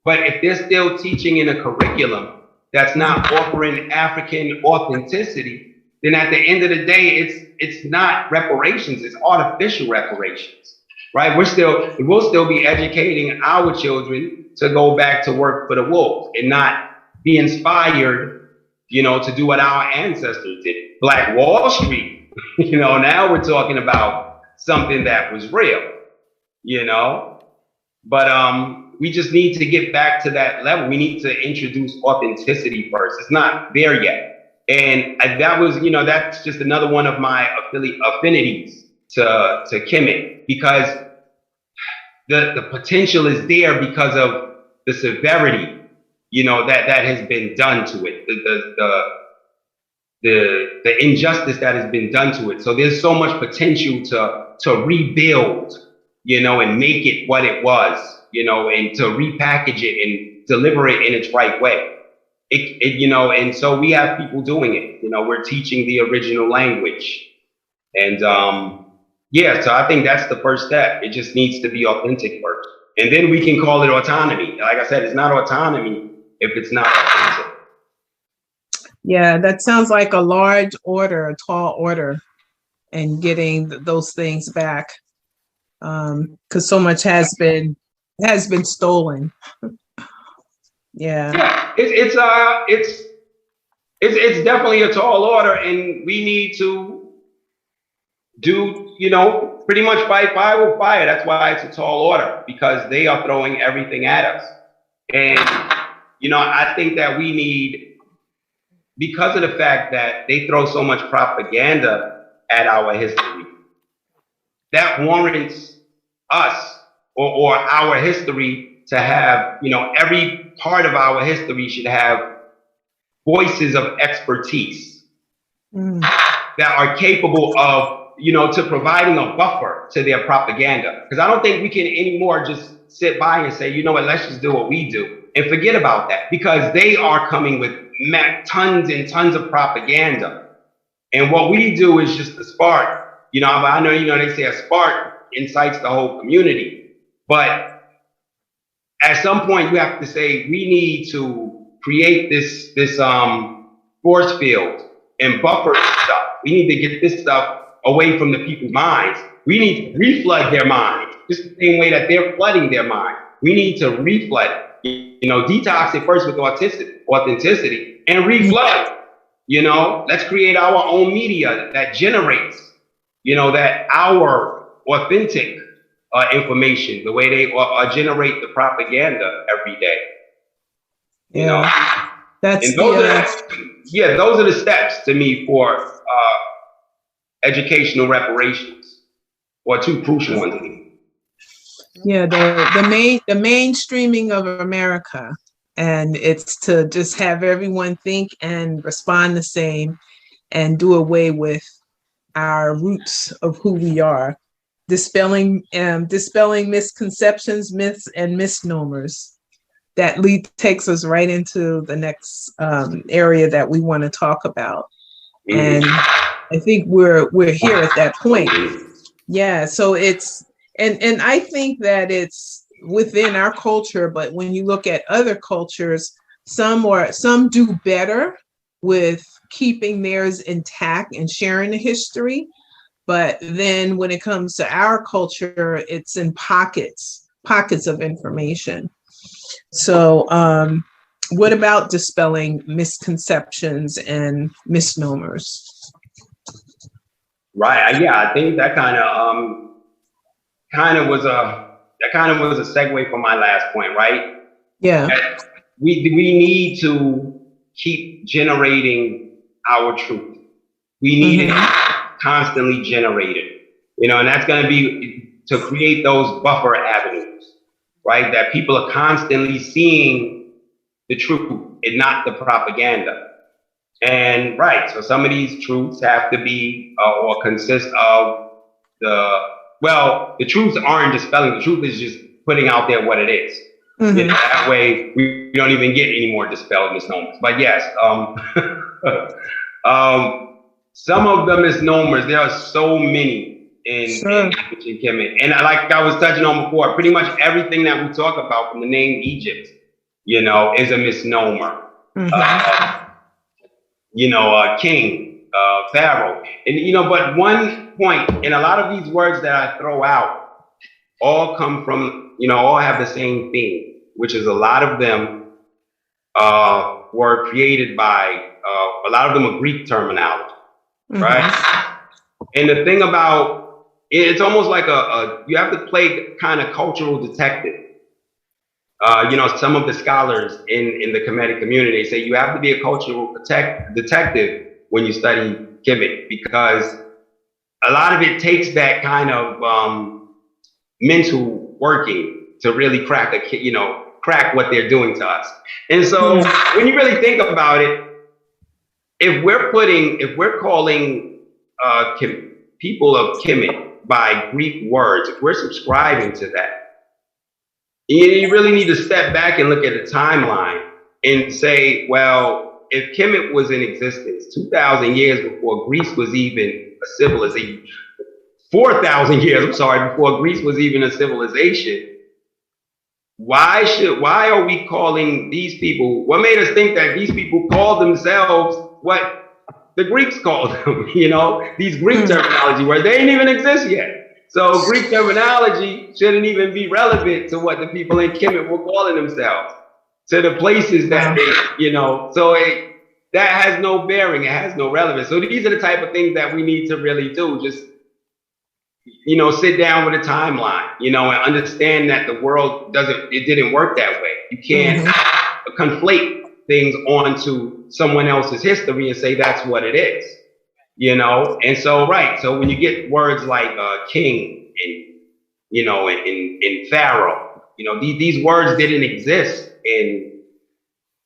But if they're still teaching in a curriculum that's not offering African authenticity, then at the end of the day, it's not reparations, it's artificial reparations, right? We'll still be educating our children to go back to work for the wolves and not be inspired, to do what our ancestors did. Black Wall Street, now we're talking about something that was real, but we just need to get back to that level. We need to introduce authenticity first. It's not there yet. And that was, that's just another one of my affinities to Kemet, because the potential is there because of the severity, that has been done to it, the injustice that has been done to it. So there's so much potential to rebuild, and make it what it was, and to repackage it and deliver it in its right way. And so we have people doing it. We're teaching the original language, and so I think that's the first step. It just needs to be authentic first, and then we can call it autonomy. Like I said, it's not autonomy if it's not authentic. Yeah, that sounds like a large order, a tall order, and getting those things back, because so much has been stolen. Yeah, it's definitely a tall order, and we need to do, pretty much fight fire with fire. That's why it's a tall order, because they are throwing everything at us. And, I think that we need, because of the fact that they throw so much propaganda at our history, that warrants us or our history to have, every part of our history should have voices of expertise that are capable of, to providing a buffer to their propaganda. Because I don't think we can anymore just sit by and say, let's just do what we do and forget about that, because they are coming with tons and tons of propaganda. And what we do is just a spark. I know, they say a spark incites the whole community. But at some point you have to say, we need to create this force field and buffer stuff. We need to get this stuff away from the people's minds. We need to reflood their minds, just the same way that they're flooding their mind. We need to reflood it. Detox it first with authenticity and reflood. Let's create our own media that generates, that our authentic information, the way they generate the propaganda every day. That's those are the steps to me for educational reparations, or two crucial ones. Yeah, the mainstreaming of America, and it's to just have everyone think and respond the same, and do away with our roots of who we are, dispelling misconceptions, myths, and misnomers. That takes us right into the next area that we want to talk about. And I think we're here at that point. Yeah, so it's and I think that it's within our culture, but when you look at other cultures, some do better with keeping theirs intact and sharing the history. But then when it comes to our culture, it's in pockets of information. So what about dispelling misconceptions and misnomers? Right. Yeah, I think that kind of was a segue for my last point, right? Yeah. We need to keep generating our truth. We need it constantly generated, and that's going to be to create those buffer avenues, right? That people are constantly seeing the truth and not the propaganda. And so some of these truths have to be or consist of the truths aren't dispelling. The truth is just putting out there what it is. That way we don't even get any more dispelled misnomers. But yes, some of the misnomers, there are so many in Kemet. And like I was touching on before, pretty much everything that we talk about, from the name Egypt, is a misnomer. King, Pharaoh. And, but one point, and a lot of these words that I throw out all come from, all have the same theme, which is a lot of them were created by, a lot of them are Greek terminology, right? And the thing about, it's almost like you have to play kind of cultural detective. Some of the scholars in the Kemetic community say you have to be a cultural detective when you study Kemet, because a lot of it takes that kind of mental working to really crack what they're doing to us. And so when you really think about it, if we're calling people of Kemet by Greek words, if we're subscribing to that, you really need to step back and look at the timeline and say, well, if Kemet was in existence 2,000 years before Greece was even a civilization, 4,000 years, before Greece was even a civilization, why are we calling these people, what made us think that these people called themselves what the Greeks called them, these Greek terminology words, they didn't even exist yet. So Greek terminology shouldn't even be relevant to what the people in Kemet were calling themselves, to the places that they, so that has no bearing, it has no relevance. So these are the type of things that we need to really do, just sit down with a timeline, and understand that the world didn't work that way. You can't conflate things onto someone else's history and say that's what it is, And so, right. So when you get words like king and, and pharaoh, these words didn't exist in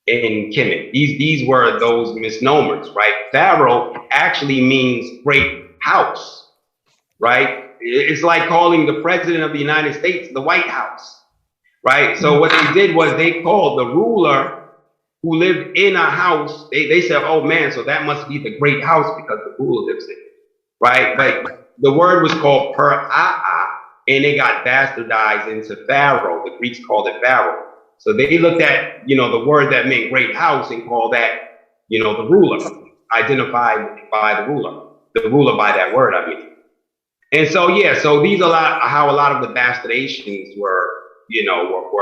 Kemet. These were those misnomers, right? Pharaoh actually means great house, right? It's like calling the president of the United States the White House, right? So what they did was they called the ruler who lived in a house. They said, oh man, so that must be the great house because the ruler lives in it, right? But the word was called per-a-a, and it got bastardized into Pharaoh. The Greeks called it Pharaoh. So they looked at, the word that meant great house and called that, the ruler, identified by the ruler by that word, I mean. And so, so these are how a lot of the bastardations were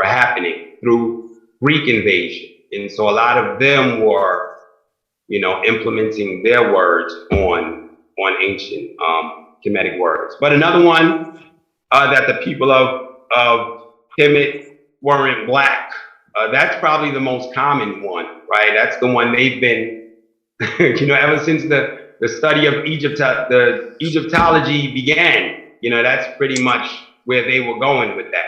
happening through Greek invasion. And so a lot of them were, implementing their words on ancient Kemetic words. But another one that the people of Kemet weren't black. That's probably the most common one, right? That's the one they've been, ever since the study of the Egyptology began. That's pretty much where they were going with that.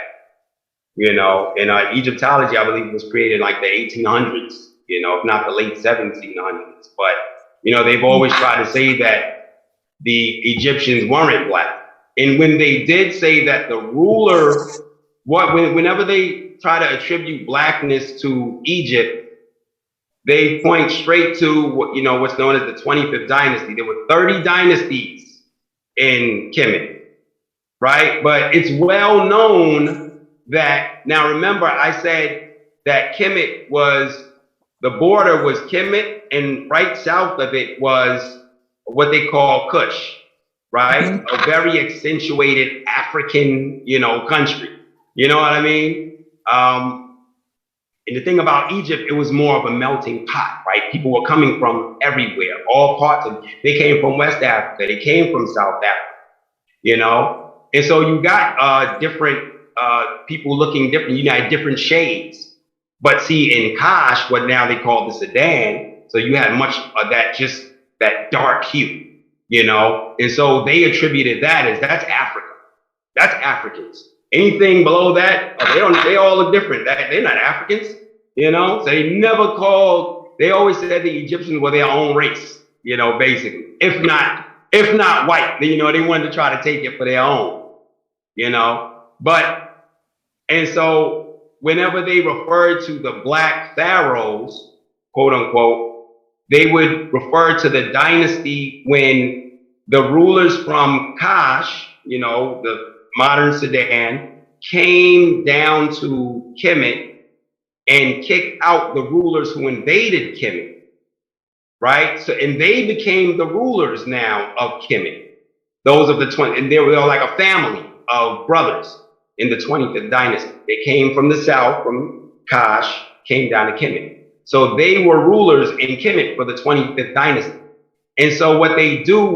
And Egyptology, I believe, was created in like the 1800s, if not the late 1700s. But, they've always tried to say that the Egyptians weren't black. And when they did say that the ruler, whenever they try to attribute blackness to Egypt, they point straight to what's known as the 25th dynasty. There were 30 dynasties in Kemet, right? But it's well known that, now remember, I said that Kemet the border was Kemet, and right south of it was what they call Kush, right? A very accentuated African, country. You know what I mean? And the thing about Egypt, it was more of a melting pot, right? People were coming from everywhere, all parts of, they came from West Africa, they came from South Africa, And so you got different people looking different, you got different shades. But see, in Kash, what now they call the Sudan, so you had much of that, just that dark hue, And so they attributed that as that's Africa, that's Africans. Anything below that, they all look different. They're not Africans, So they always said the Egyptians were their own race, basically. If not white, they wanted to try to take it for their own, But, and so whenever they referred to the black pharaohs, quote unquote, they would refer to the dynasty when the rulers from Kash, the modern Sudan, came down to Kemet and kicked out the rulers who invaded Kemet, right? So, and they became the rulers now of Kemet, those of the 20, and they were like a family of brothers in the 25th dynasty. They came from the south, from Kash, came down to Kemet. So they were rulers in Kemet for the 25th dynasty. And so what they did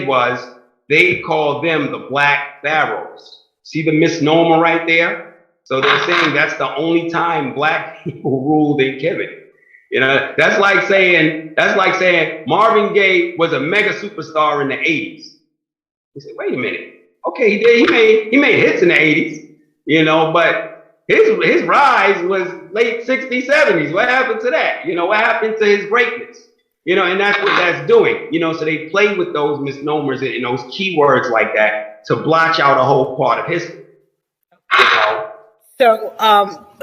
was, they called them the Black Pharaohs. See the misnomer right there? So they're saying that's the only time black people ruled in Kemet. That's like saying Marvin Gaye was a mega superstar in the 80s. You say, wait a minute. Okay, he made hits in the 80s, but his rise was late 60s, 70s. What happened to that? What happened to his greatness? And that's what that's doing. So they play with those misnomers and those keywords like that to blotch out a whole part of history. So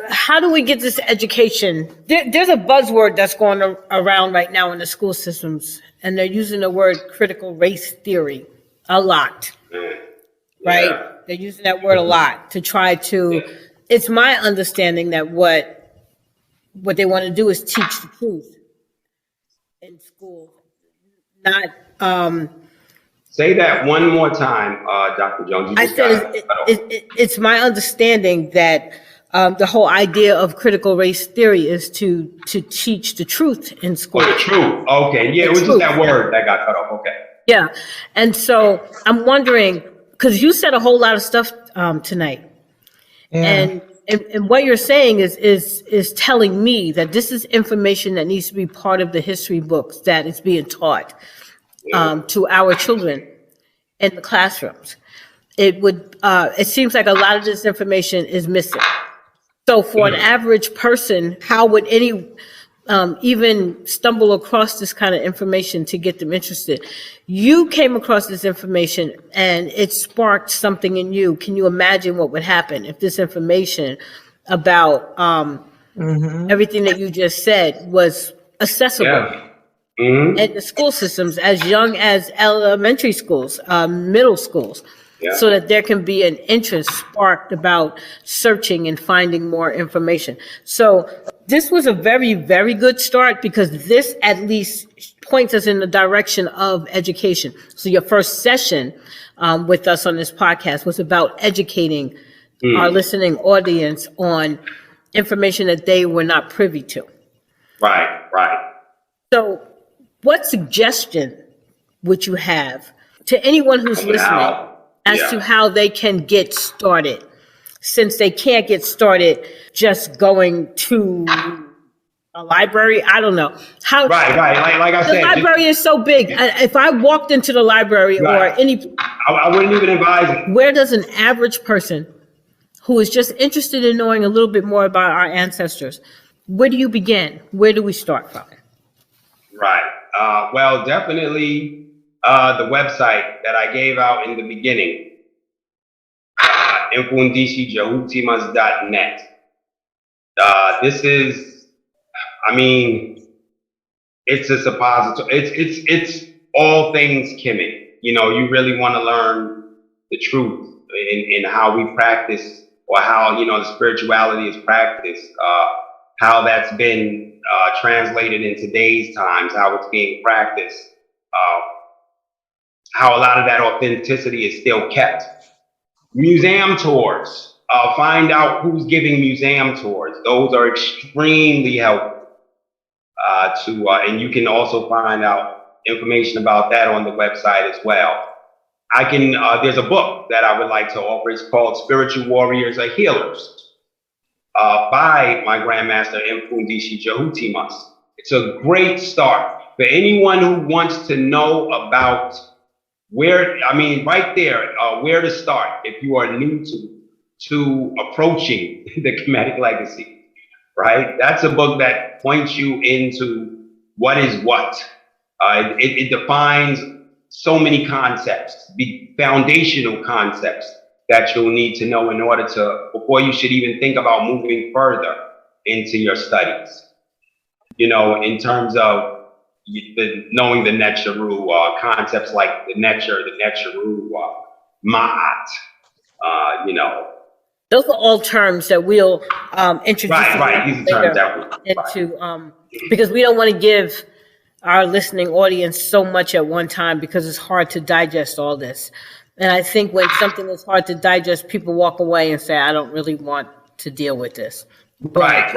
how do we get this education? There's a buzzword that's going around right now in the school systems, and they're using the word critical race theory a lot. Right? Yeah. They're using that word a lot to try to, it's my understanding that what they want to do is teach the truth in school. Not say that one more time, Dr. Jones. I said it's my understanding that the whole idea of critical race theory is to teach the truth in school. Oh, the truth. Okay. Yeah, it was just that word that got cut off. Okay. Yeah. And so I'm wondering, because you said a whole lot of stuff tonight. Yeah. And what you're saying is telling me that this is information that needs to be part of the history books that is being taught to our children in the classrooms. It seems like a lot of this information is missing. So for an average person, how would any even stumble across this kind of information to get them interested? You came across this information and it sparked something in you. Can you imagine what would happen if this information about everything that you just said was accessible in the school systems as young as elementary schools, middle schools? So that there can be an interest sparked about searching and finding more information. So this was a very, very good start, because this at least points us in the direction of education. So your first session with us on this podcast was about educating our listening audience on information that they were not privy to. Right. So what suggestion would you have to anyone who's listening as to how they can get started, since they can't get started just going to a library? I don't know. How. Right. Like I said, the library is so big. If I walked into the library or any, I wouldn't even advise it. Where does an average person who is just interested in knowing a little bit more about our ancestors, where do you begin? Where do we start from? Right. Well, definitely the website that I gave out in the beginning, infundishijahutimas.net. This is, I mean, it's a suppository. It's all things Kemet. You know, you really want to learn the truth in how we practice, or how, you know, the spirituality is practiced, how that's been translated in today's times, how it's being practiced, how a lot of that authenticity is still kept. Museum tours, find out who's giving museum tours. Those are extremely helpful. And you can also find out information about that on the website as well. There's a book that I would like to offer. It's called Spiritual Warriors Are Healers, by my Grandmaster Mfundi Jahutimas. It's a great start for anyone who wants to know about right there, where to start if you are new to approaching the Kemetic legacy, right? That's a book that points you into what is what. It defines so many concepts, the foundational concepts that you'll need to know in order before you should even think about moving further into your studies. You know, in terms of knowing the Netcharu, concepts like the Netcharu, Ma'at, you know. Those are all terms that we'll introduce These are terms into, because we don't want to give our listening audience so much at one time, because it's hard to digest all this. And I think when something is hard to digest, people walk away and say, I don't really want to deal with this. Right.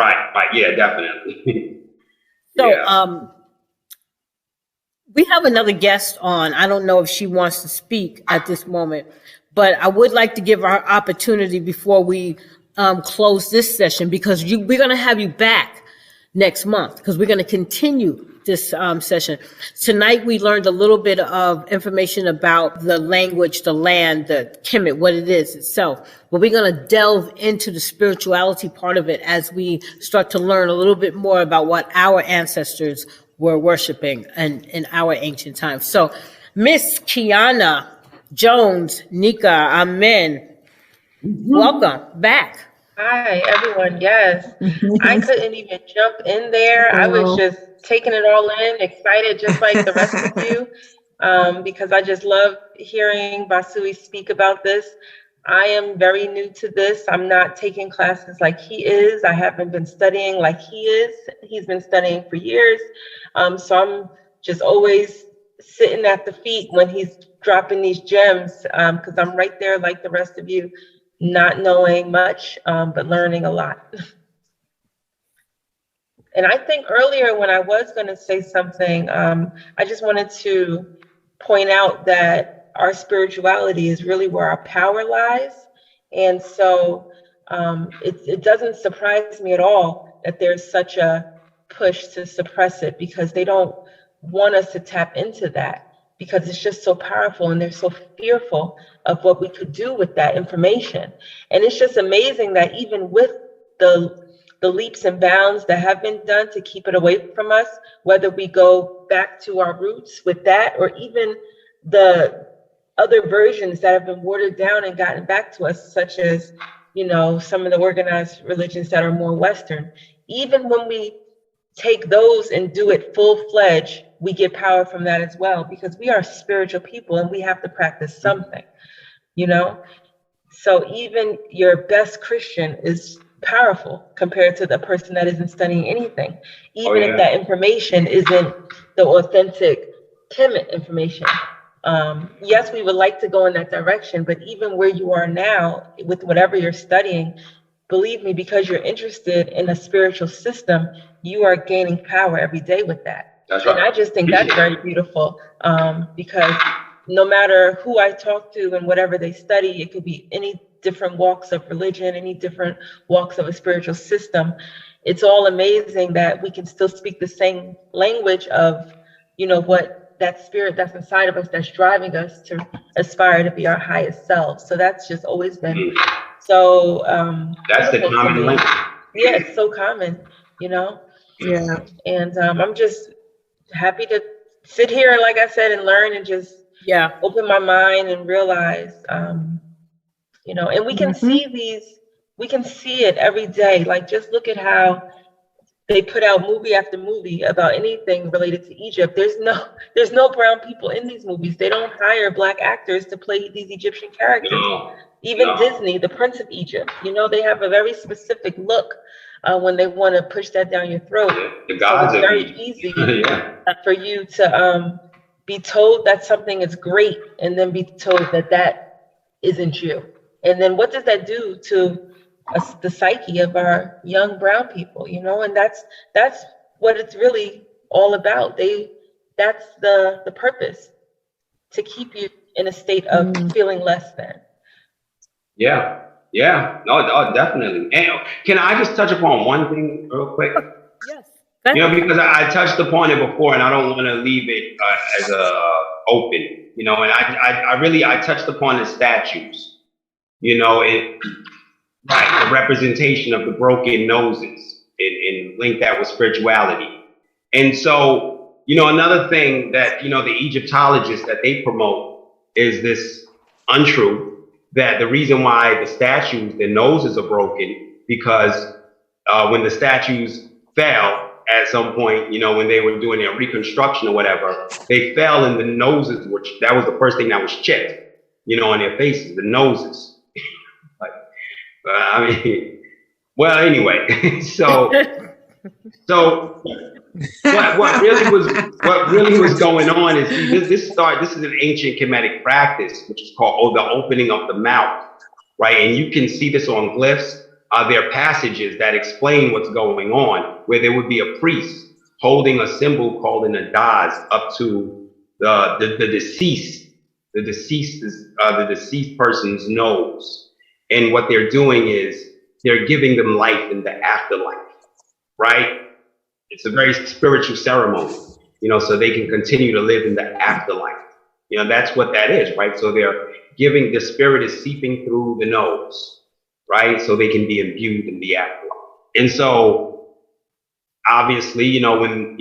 Yeah, definitely. So, we have another guest on. I don't know if she wants to speak at this moment, but I would like to give her opportunity before we close this session, because we're going to have you back next month, because we're going to continue this session. Tonight, we learned a little bit of information about the language, the land, the Kemet, what it is itself. But we're going to delve into the spirituality part of it as we start to learn a little bit more about what our ancestors were worshiping in our ancient times. So, Miss Kiana Jones, Nikaamen, welcome back. Hi, everyone. Yes, I couldn't even jump in there. I was just taking it all in, excited, just like the rest of you, because I just love hearing Basui speak about this. I am very new to this. I'm not taking classes like he is. I haven't been studying like he is. He's been studying for years. So I'm just always sitting at the feet when he's dropping these gems, because I'm right there like the rest of you, not knowing much, but learning a lot. And I think earlier when I was going to say something, I just wanted to point out that our spirituality is really where our power lies. And so it doesn't surprise me at all that there's such a push to suppress it, because they don't want us to tap into that, because it's just so powerful, and they're so fearful of what we could do with that information. And it's just amazing that even with the leaps and bounds that have been done to keep it away from us, whether we go back to our roots with that, or even the other versions that have been watered down and gotten back to us, such as, you know, some of the organized religions that are more Western. Even when we take those and do it full-fledged, we get power from that as well, because we are spiritual people and we have to practice something, you know? So even your best Christian is powerful compared to the person that isn't studying anything, even if that information isn't the authentic Kemet information. Yes, we would like to go in that direction, but even where you are now with whatever you're studying, believe me, because you're interested in a spiritual system, you are gaining power every day with that. That's right. And I just think that's very beautiful, because no matter who I talk to and whatever they study, it could be any different walks of religion, any different walks of a spiritual system. It's all amazing that we can still speak the same language of, you know, what that spirit that's inside of us that's driving us to aspire to be our highest selves. So that's just always been so that's the common language. Yeah, it's so common, you know. Yeah. And I'm just happy to sit here and, like I said, and learn and just open my mind and realize you know, and we can see we can see it every day. Like, just look at how they put out movie after movie about anything related to Egypt. There's no brown people in these movies. They don't hire Black actors to play these Egyptian characters. Even Disney, the Prince of Egypt, you know, they have a very specific look when they want to push that down your throat. The gods so it's very easy for you to be told that something is great and then be told that that isn't you. And then what does that do to the psyche of our young brown people, you know? And that's what it's really all about. That's the purpose, to keep you in a state of feeling less than. Yeah, no, definitely. And can I just touch upon one thing real quick? Yes. You know, because I touched upon it before, and I don't want to leave it as open. You know, and I touched upon the statues. You know, the representation of the broken noses and link that with spirituality. And so, you know, another thing that, you know, the Egyptologists that they promote is this untruth, that the reason why the statues, their noses are broken, because when the statues fell at some point, you know, when they were doing their reconstruction or whatever, they fell and the noses, which that was the first thing that was chipped, you know, on their faces, the noses. I mean, well, anyway, so what really was going on is, this is an ancient Kemetic practice, which is called the opening of the mouth, right? And you can see this on glyphs. There are passages that explain what's going on, where there would be a priest holding a symbol called an adaz up to the deceased person's nose. And what they're doing is they're giving them life in the afterlife, right? It's a very spiritual ceremony, you know, so they can continue to live in the afterlife. You know, that's what that is, right? So they're giving, the spirit is seeping through the nose, right? So they can be imbued in the afterlife. And so obviously, you know, when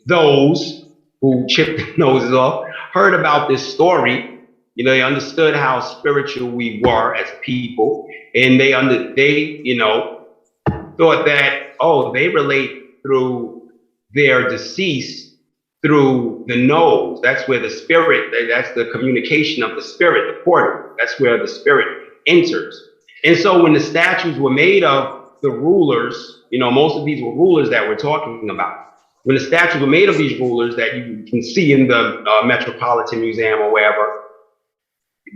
those who chipped their noses off heard about this story, you know, they understood how spiritual we were as people, and they you know, thought that, oh, they relate through their deceased through the nose. That's where the spirit, that's the communication of the spirit, the portal. That's where the spirit enters. And so when the statues were made of the rulers, you know, most of these were rulers that we're talking about. When the statues were made of these rulers that you can see in the Metropolitan Museum or wherever,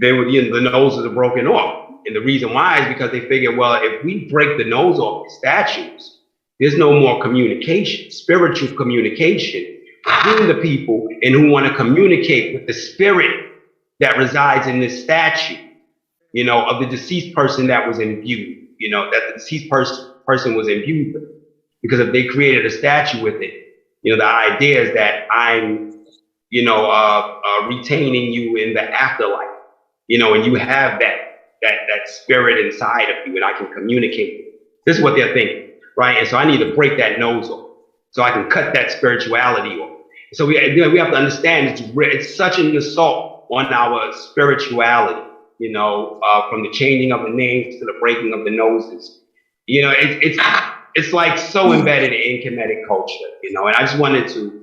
they were, you know, the noses are broken off. And the reason why is because they figured, well, if we break the nose off the statues, there's no more communication, spiritual communication in the people and who want to communicate with the spirit that resides in this statue, of the deceased person that was imbued, that the deceased person was imbued with. Because if they created a statue with it, the idea is that I'm, retaining you in the afterlife, and you have that spirit inside of you, and I can communicate. This is what they're thinking, right? And so I need to break that nose off so I can cut that spirituality off. So we have to understand it's such an assault on our spirituality, from the changing of the names to the breaking of the noses. It's like so embedded in Kemetic culture, and I just wanted to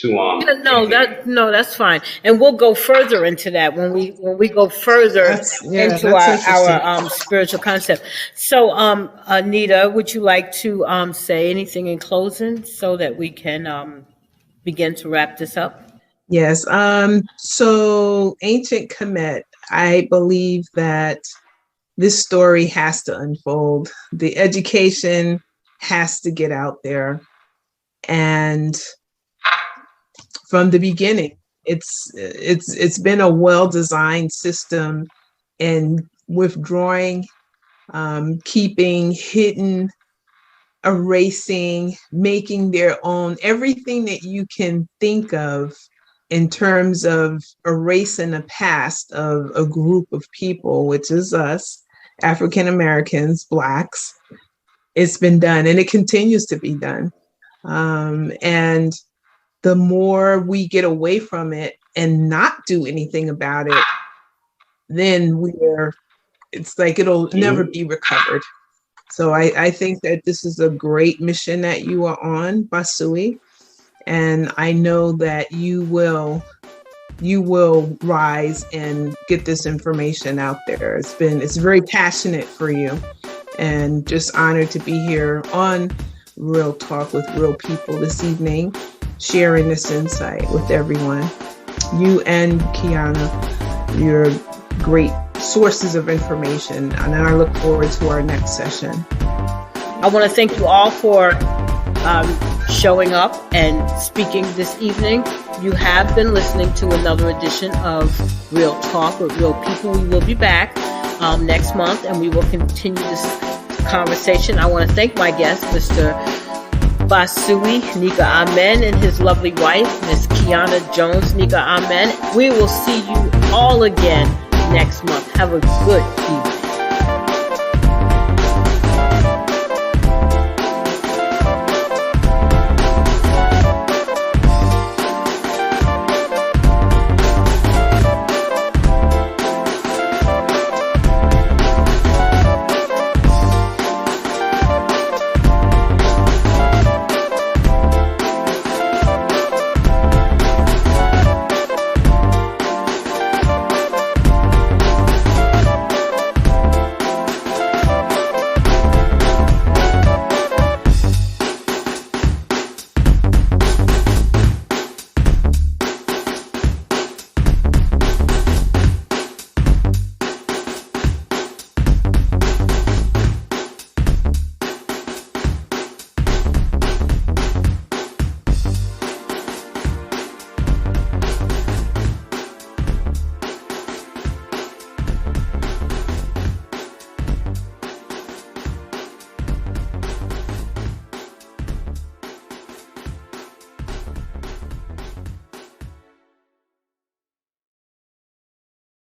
that's fine, and we'll go further into that when we go further into our spiritual concept. So, Anita, would you like to say anything in closing so that we can begin to wrap this up? Yes. So, ancient Kemet, I believe that this story has to unfold. The education has to get out there, and from the beginning, it's been a well-designed system, and withdrawing, keeping hidden, erasing, making their own, everything that you can think of in terms of erasing the past of a group of people, which is us, African Americans, Blacks. It's been done, and it continues to be done. And the more we get away from it and not do anything about it, then it's like it'll never be recovered. So I think that this is a great mission that you are on, Basui. And I know that you will rise and get this information out there. It's very passionate for you, and just honored to be here on Real Talk with Real People this evening, sharing this insight with everyone. You and Kiana, you're great sources of information, and I look forward to our next session. I want to thank you all for showing up and speaking this evening. You have been listening to another edition of Real Talk with Real People. We will be back next month, and we will continue this conversation. I want to thank my guest, Mr. Basui Nikaamen, and his lovely wife, Miss Bethea-Jones Nikaamen. We will see you all again next month. Have a good evening.